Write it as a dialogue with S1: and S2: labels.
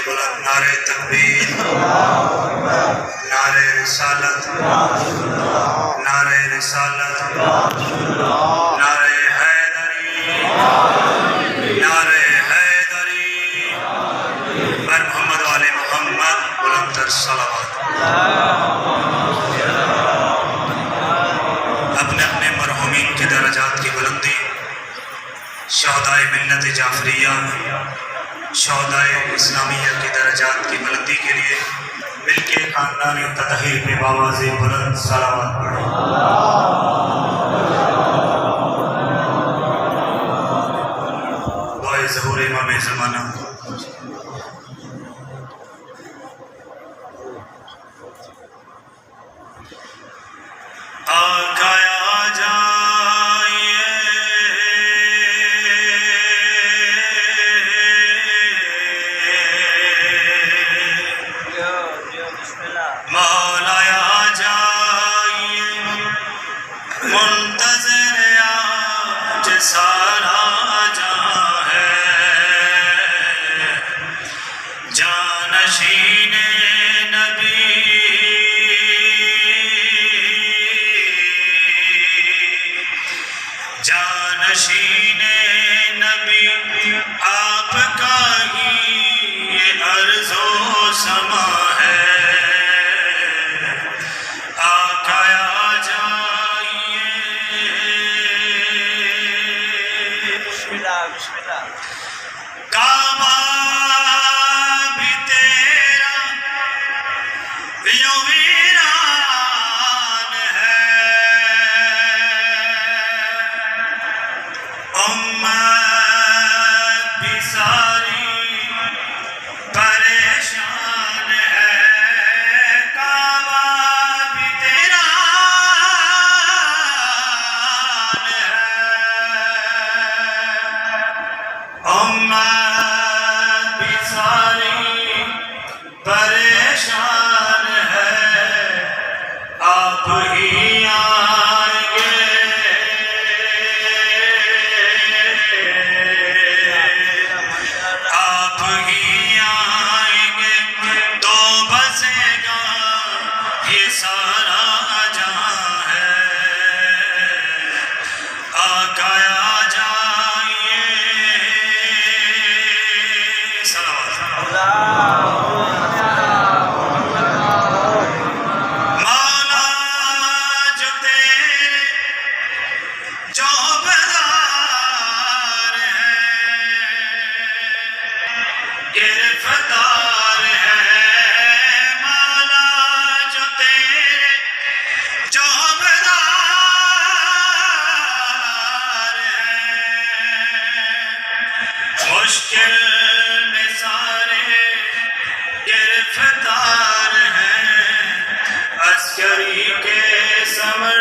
S1: बुलंद नारे तकबीर, नारे रिसालत, नारे रिसालत, नारे हैदरी, नारे हैदरी, बर मोहम्मद वाले मोहम्मद बुलंद सलावत। अपने अपने मरहूमीन के दर्जात की बुलंदी, शहदाए मिल्लत जाफरिया, शहदाए इस्लामिया के दर्जात की बुलंदी के लिए मिलके खानदान ततहीर पे बावाज़े बुलंद सलावत पढ़ें। दुआए ज़हूर इमाम ज़माना। जानशीने नबी आपका ही ये अर्ज़ो समा है, आका आ जाइए। बिस्मिल्लाह बिस्मिल्लाह। काबा भी तेरा यूं वीरान है, उम्मत भी सारी परेशान है। काबा भी तेरा है, उम्मत भी सारी परेशान है। आप ही आएंगे, आप ही आएंगे तो बसेगा ये सारा जहां है। आका आ जाइए। सलावत। मौला जो तेरे जोबदार है, गिरफ्तार है। मौला जो तेरे जोबदार है, मुश्किल में सारे गिरफ्तार हैं। अस्करी के समर